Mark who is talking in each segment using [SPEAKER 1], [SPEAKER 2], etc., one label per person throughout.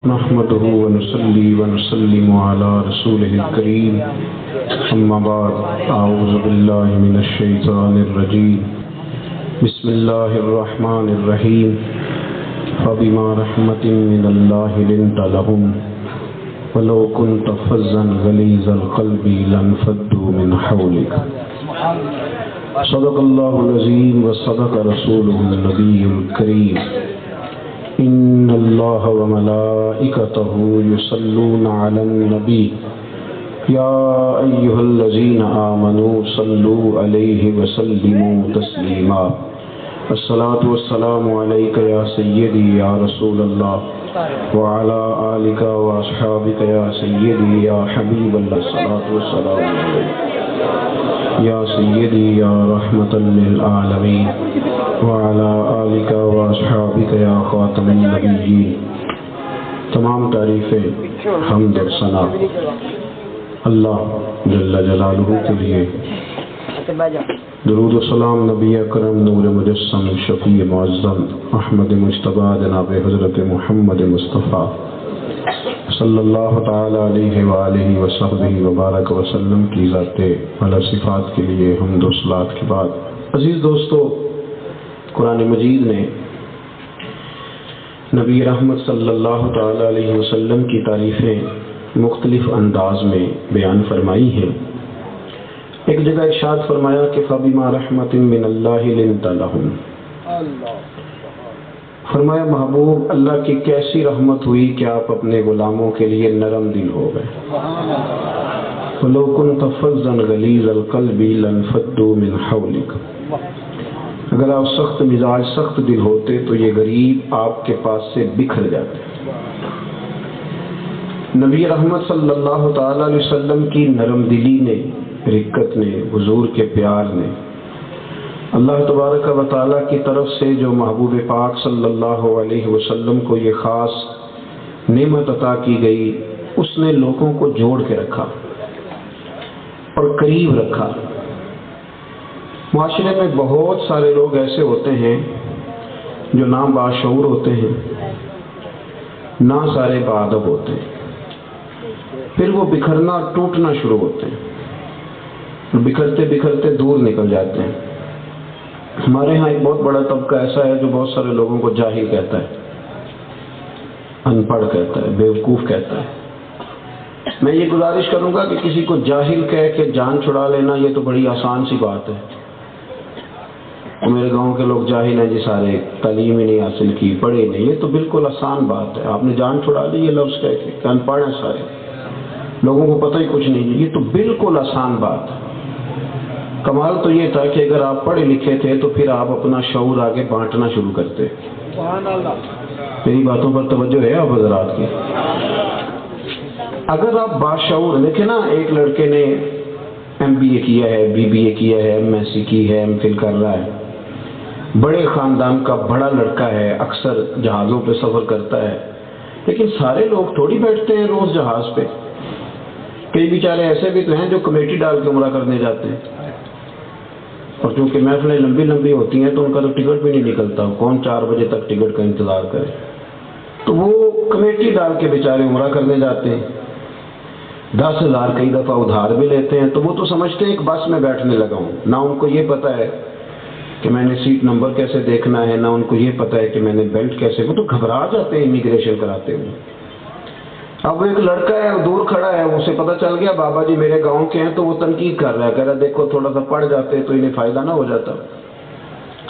[SPEAKER 1] نحمده ونصلي ونسلم على رسوله الكريم أما بعد أعوذ بالله من الشيطان الرجيم بسم الله الرحمن الرحيم فبما رحمة من الله لنت لهم ولو كنت فظا غليظ القلب لانفضوا من حولك صدق الله العظيم وصدق رسوله النبي الكريم إن الله وملائكته يصلون على النبي يا أيها الذين آمنوا صلوا عليه وسلموا تسليما الصلاة والسلام عليك يا سيدي يا رسول الله وعلى آلك وأصحابك يا سيدي يا حبيب الله الصلاة والسلام عليك یا سیدی یا رحمت للعالمین وعلی آلک واصحابک یا خاتم النبیین۔ تمام تعریفیں حمد و ثنا اللہ جل جلالہ کے لیے، درود و سلام نبی اکرم نور مجسم شفیع معظم احمد مجتبی جناب حضرت محمد مصطفیٰ صلی اللہ تعالی علیہ وآلہ وصحبہ وبارک وسلم کی ذات اعلی صفات کے لیے حمد و صلات کے بعد، عزیز دوستو، قرآن مجید نے نبی رحمت صلی اللہ تعالی علیہ وسلم کی تعریفیں مختلف انداز میں بیان فرمائی ہیں۔ ایک جگہ ارشاد فرمایا کہ فَبِمَا رَحْمَةٍ مِّنَ اللَّهِ لِنْتَ لَهُمْ، فرمایا محبوب اللہ کی کیسی رحمت ہوئی کہ آپ اپنے غلاموں کے لیے نرم دل ہو گئے۔ وَلَوْ كُنْتَ فَظًّا غَلِيظَ الْقَلْبِ لَانفَضُّوا مِنْ حَوْلِكَ، اگر آپ سخت مزاج سخت دل ہوتے تو یہ غریب آپ کے پاس سے بکھر جاتے۔ نبی رحمت صلی اللہ تعالی علیہ وسلم کی نرم دلی نے، رقت نے، حضور کے پیار نے، اللہ تبارک و تعالیٰ کی طرف سے جو محبوب پاک صلی اللہ علیہ وسلم کو یہ خاص نعمت عطا کی گئی، اس نے لوگوں کو جوڑ کے رکھا اور قریب رکھا۔ معاشرے میں بہت سارے لوگ ایسے ہوتے ہیں جو نہ باشعور ہوتے ہیں، نہ سارے باادب ہوتے ہیں، پھر وہ بکھرنا ٹوٹنا شروع ہوتے ہیں، بکھرتے بکھرتے دور نکل جاتے ہیں۔ ہمارے ہاں ایک بہت بڑا طبقہ ایسا ہے جو بہت سارے لوگوں کو جاہل کہتا ہے، ان پڑھ کہتا ہے، بیوقوف کہتا ہے۔ میں یہ گزارش کروں گا کہ کسی کو جاہل کہہ کے جان چھڑا لینا یہ تو بڑی آسان سی بات ہے۔ میرے گاؤں کے لوگ جاہل ہیں جی، سارے تعلیم ہی نہیں حاصل کی، پڑھے نہیں، یہ تو بالکل آسان بات ہے۔ آپ نے جان چھڑا لی یہ لفظ کہہ کے کہ ان پڑھ ہیں سارے، لوگوں کو پتہ ہی کچھ نہیں، یہ تو بالکل آسان بات ہے۔ کمال تو یہ تھا کہ اگر آپ پڑھے لکھے تھے تو پھر آپ اپنا شعور آگے بانٹنا شروع کرتے۔ میری باتوں پر توجہ ہے آپ حضرات کی؟ اگر آپ باشعور، دیکھیں نا، ایک لڑکے نے MBA کیا ہے، BBA کیا ہے، MSc کی ہے، MPhil کر رہا ہے، بڑے خاندان کا بڑا لڑکا ہے، اکثر جہازوں پہ سفر کرتا ہے، لیکن سارے لوگ تھوڑی بیٹھتے ہیں روز جہاز پہ۔ کئی بیچارے ایسے بھی تو ہیں جو کمیٹی ڈال کے عمرہ کرنے جاتے ہیں، اور چونکہ محفلیں لمبی لمبی ہوتی ہیں تو ان کا تو ٹکٹ بھی نہیں نکلتا، کون 4 بجے تک ٹکٹ کا انتظار کرے، تو وہ کمیٹی ڈال کے بیچارے عمرہ کرنے جاتے ہیں، 10,000 کئی دفعہ ادھار بھی لیتے ہیں، تو وہ تو سمجھتے ہیں کہ بس میں بیٹھنے لگا ہوں، نہ ان کو یہ پتہ ہے کہ میں نے سیٹ نمبر کیسے دیکھنا ہے، نہ ان کو یہ پتہ ہے کہ میں نے بیلٹ کیسے، وہ تو گھبرا جاتے ہیں امیگریشن کراتے ہوئے۔ اب وہ ایک لڑکا ہے، دور کھڑا ہے، اسے پتہ چل گیا بابا جی میرے گاؤں کے ہیں، تو وہ تنقید کر رہا ہے، کہہ رہا دیکھو تھوڑا سا پڑھ جاتے تو انہیں فائدہ نہ ہو جاتا،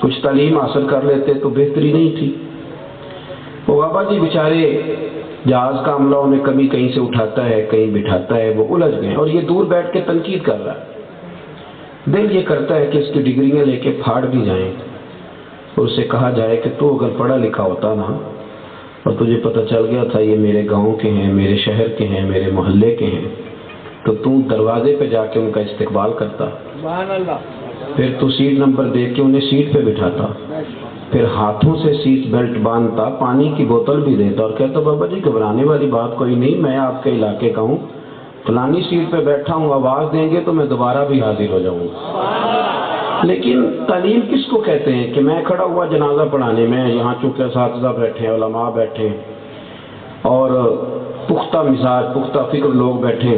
[SPEAKER 1] کچھ تعلیم حاصل کر لیتے تو بہتری نہیں تھی۔ وہ بابا جی بیچارے جہاز کا عملہ انہیں کبھی کہیں سے اٹھاتا ہے، کہیں بٹھاتا ہے، وہ الجھ گئے، اور یہ دور بیٹھ کے تنقید کر رہا ہے۔ دل یہ کرتا ہے کہ اس کی ڈگریاں لے کے پھاڑ بھی جائیں اور اسے کہا جائے کہ تو اگر پڑھا لکھا ہوتا نا، اور تجھے پتہ چل گیا تھا یہ میرے گاؤں کے ہیں، میرے شہر کے ہیں، میرے محلے کے ہیں، تو دروازے پہ جا کے ان کا استقبال کرتا، پھر تو سیٹ نمبر دیکھ کے انہیں سیٹ پہ بٹھاتا، پھر ہاتھوں سے سیٹ بیلٹ باندھتا، پانی کی بوتل بھی دیتا اور کہتا بابا جی گھبرانے والی بات کوئی نہیں، میں آپ کے علاقے کا ہوں، فلانی سیٹ پہ بیٹھا ہوں، آواز دیں گے تو میں دوبارہ بھی حاضر ہو جاؤں گا۔ لیکن تعلیم کس کو کہتے ہیں کہ میں کھڑا ہوا جنازہ پڑھانے میں، یہاں چونکہ اساتذہ بیٹھے ہیں، علماء بیٹھے ہیں، اور پختہ مزاج پختہ فکر لوگ بیٹھے.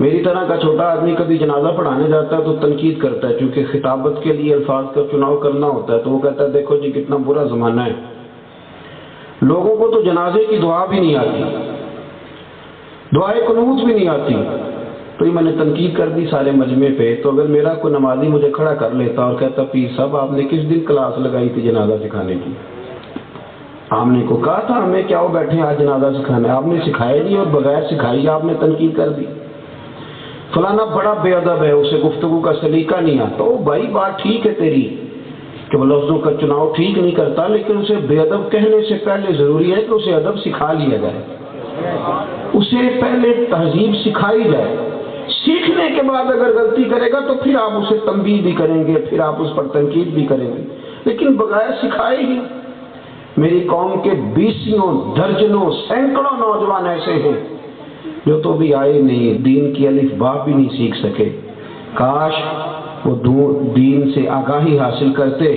[SPEAKER 1] میری طرح کا چھوٹا آدمی کبھی جنازہ پڑھانے جاتا ہے تو تنقید کرتا ہے، چونکہ خطابت کے لیے الفاظ کا چناؤ کرنا ہوتا ہے، تو وہ کہتا ہے دیکھو جی کتنا برا زمانہ ہے، لوگوں کو تو جنازے کی دعا بھی نہیں آتی، دعائے قنوت بھی نہیں آتی. تو یہ میں نے تنقید کر دی سارے مجمع پہ. تو اگر میرا کوئی نمازی مجھے کھڑا کر لیتا اور کہتا پیر صاحب آپ نے کس دن کلاس لگائی تھی جنازہ سکھانے کی، آپ نے کو کہا تھا ہمیں کیا وہ بیٹھے آج جنازہ سکھانا ہے، آپ نے سکھایا نہیں اور بغیر سکھائی آپ نے تنقید کر دی. فلانا بڑا بے ادب ہے، اسے گفتگو کا سلیقہ نہیں آتا. او بھائی بات ٹھیک ہے تیری کہ وہ لفظوں کا چناؤ ٹھیک نہیں کرتا، لیکن اسے بے ادب کہنے سے پہلے ضروری ہے کہ اسے ادب سکھا لیا جائے، اسے پہلے تہذیب سکھائی جائے. سیکھنے کے بعد اگر غلطی کرے گا تو پھر آپ اسے تنبیہ بھی کریں گے، پھر آپ اس پر تنقید بھی کریں گے، لیکن بغیر سکھائے ہی. میری قوم کے بیسیوں درجنوں سینکڑوں نوجوان ایسے ہیں جو تو بھی آئے نہیں، دین کی الف با بھی نہیں سیکھ سکے. کاش وہ دین سے آگاہی حاصل کرتے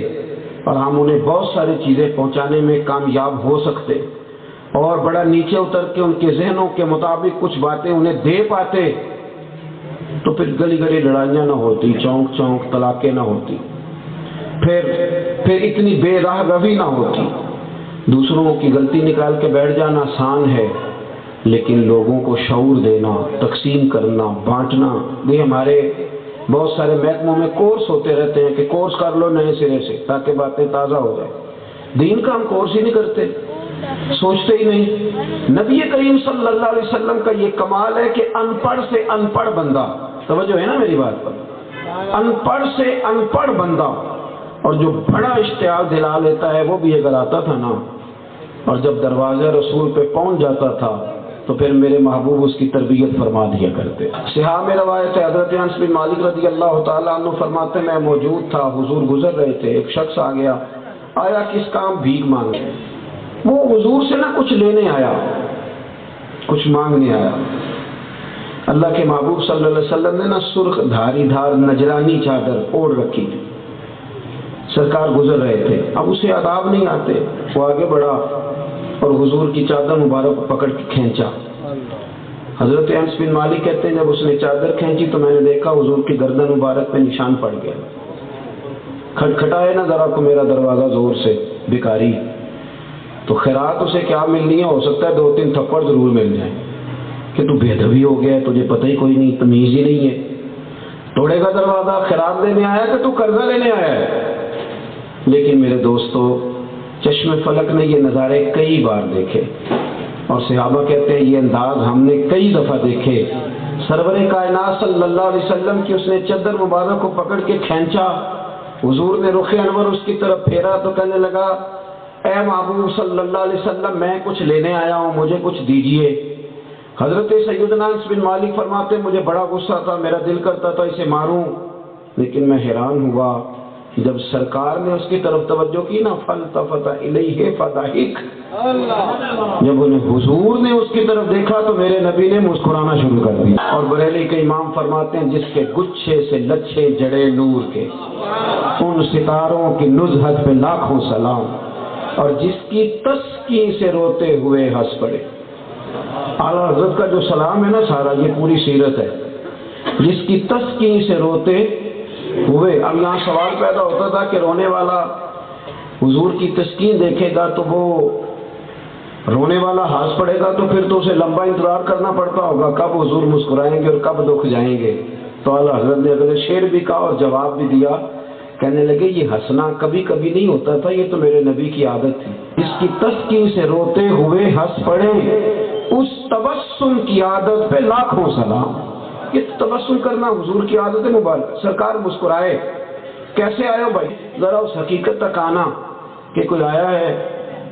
[SPEAKER 1] اور ہم انہیں بہت ساری چیزیں پہنچانے میں کامیاب ہو سکتے، اور بڑا نیچے اتر کے ان کے ذہنوں کے مطابق کچھ باتیں انہیں دے پاتے تو پھر گلی گلی لڑائیاں نہ ہوتی، چونک چونک طلاقیں نہ ہوتی، پھر اتنی بے راہ روی نہ ہوتی. دوسروں کی غلطی نکال کے بیٹھ جانا آسان ہے، لیکن لوگوں کو شعور دینا، تقسیم کرنا، بانٹنا. یہ ہمارے بہت سارے محکموں میں کورس ہوتے رہتے ہیں کہ کورس کر لو نئے سرے سے تاکہ باتیں تازہ ہو جائیں. دین کا ہم کورس ہی نہیں کرتے، سوچتے ہی نہیں. نبی کریم صلی اللہ علیہ وسلم کا یہ کمال ہے کہ ان پڑھ سے ان پڑھ بندہ، توجہ ہے نا میری بات پر، ان پڑھ سے ان پڑھ بندہ، اور جو بڑا اشتعال دلا لیتا ہے وہ بھی اگر آتا تھا نا اور جب دروازے رسول پہ پہنچ جاتا تھا تو پھر میرے محبوب اس کی تربیت فرما دیا کرتے. صحاح میں روایت ہے حضرت انس بن مالک رضی اللہ تعالیٰ عنہ فرماتے میں موجود تھا، حضور گزر رہے تھے، ایک شخص آیا کس کام بھیک مانگے. وہ حضور سے نہ کچھ لینے آیا، کچھ مانگنے آیا. اللہ کے محبوب صلی اللہ علیہ وسلم نے نا سرخ دھاری دھار نجرانی چادر اوڑھ رکھی تھی، سرکار گزر رہے تھے. اب اسے آداب نہیں آتے، وہ آگے بڑھا اور حضور کی چادر مبارک پکڑ کے کھینچا. حضرت انس بن مالک کہتے ہیں جب اس نے چادر کھینچی تو میں نے دیکھا حضور کی گردن مبارک پہ نشان پڑ گیا. کھٹکھٹائے نا ذرا کو میرا دروازہ زور سے بھکاری، تو خیرات اسے کیا ملنی ہے، ہو سکتا ہے 2-3 تھپڑ ضرور مل جائیں کہ تو بے ادبی ہو گیا ہے، تجھے پتہ ہی کوئی نہیں، تمیز ہی نہیں ہے. توڑے گا دروازہ، خیرات لینے آیا کہ تو قرضہ لینے آیا ہے. لیکن میرے دوستو چشم فلک نے یہ نظارے کئی بار دیکھے، اور صحابہ کہتے ہیں یہ انداز ہم نے کئی دفعہ دیکھے. سرور کائنات صلی اللہ علیہ وسلم کی اس نے چادر مبارک کو پکڑ کے کھینچا، حضور نے رخ انور اس کی طرف پھیرا تو کہنے لگا اے محبوب صلی اللہ علیہ وسلم میں کچھ لینے آیا ہوں، مجھے کچھ دیجئے. حضرت سیدنا انس بن مالک فرماتے مجھے بڑا غصہ تھا، میرا دل کرتا تھا اسے ماروں، لیکن میں حیران ہوا جب سرکار نے اس کی طرف توجہ کی نا فالتفت الیہ فضحک، جب انہیں حضور نے اس کی طرف دیکھا تو میرے نبی نے مسکرانا شروع کر دیا. اور بریلی کے امام فرماتے ہیں جس کے گچھے سے لچھے جڑے نور کے، ان ستاروں کی نزہت پہ لاکھوں سلام، اور جس کی تسکین سے روتے ہوئے ہنس پڑے. اعلیٰ حضرت کا جو سلام ہے نا سارا یہ پوری سیرت ہے، جس کی تسکین سے روتے ہوئے. اب یہاں سوال پیدا ہوتا تھا کہ رونے والا حضور کی تسکین دیکھے گا تو وہ رونے والا ہنس پڑے گا تو پھر تو اسے لمبا انتظار کرنا پڑتا ہوگا کب حضور مسکرائیں گے اور کب دکھ جائیں گے. تو اعلیٰ حضرت نے اگلے شعر بھی کہا اور جواب بھی دیا، کہنے لگے یہ ہنسنا کبھی کبھی نہیں ہوتا تھا، یہ تو میرے نبی کی عادت تھی. اس کی تسکین سے روتے ہوئے ہنس پڑے، اس تبسم کی عادت پہ لاکھوں سلام. یہ تبسم کرنا حضور کی عادت مبارک. سرکار مسکرائے. کیسے آئے ہو بھائی؟ ذرا اس حقیقت تک آنا کہ کوئی آیا ہے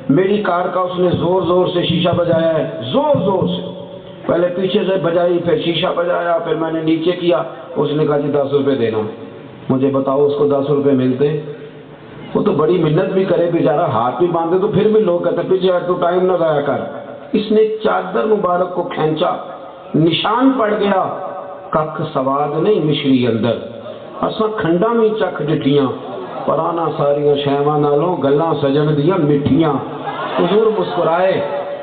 [SPEAKER 1] میری کار کا، اس نے زور زور سے شیشہ بجایا ہے، زور زور سے، پہلے پیچھے سے بجائی پھر شیشہ بجایا، پھر میں نے نیچے کیا. اس نے کہا جی 10 روپے دینا. مجھے بتاؤ اس کو 10 روپے ملتے؟ وہ تو بڑی منت بھی کرے بیچارہ، ہاتھ بھی باندھے تو پھر بھی لوگ کہتے پیچھے ہٹ تو ٹائم نہ ضائع کر. اس نے چادر مبارک کو کھینچا، نشان پڑ گیا، کک سواد نہیں مشری اندر، اساں کھنڈا میں چکھ ڈٹھیاں، پرانا ساریاں شیواں نالوں گلاں سجن دیاں مٹھیاں. حضور مسکرائے،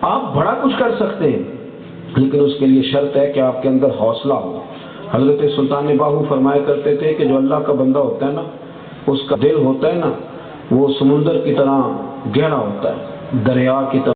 [SPEAKER 1] آپ بڑا کچھ کر سکتے ہیں، لیکن اس کے لیے شرط ہے کہ آپ کے اندر حوصلہ ہو۔ حضرت سلطان باہو فرمایا کرتے تھے کہ جو اللہ کا بندہ ہوتا ہے نا، اس کا دل ہوتا ہے نا، وہ سمندر کی طرح گہرا ہوتا ہے، دریا کی طرح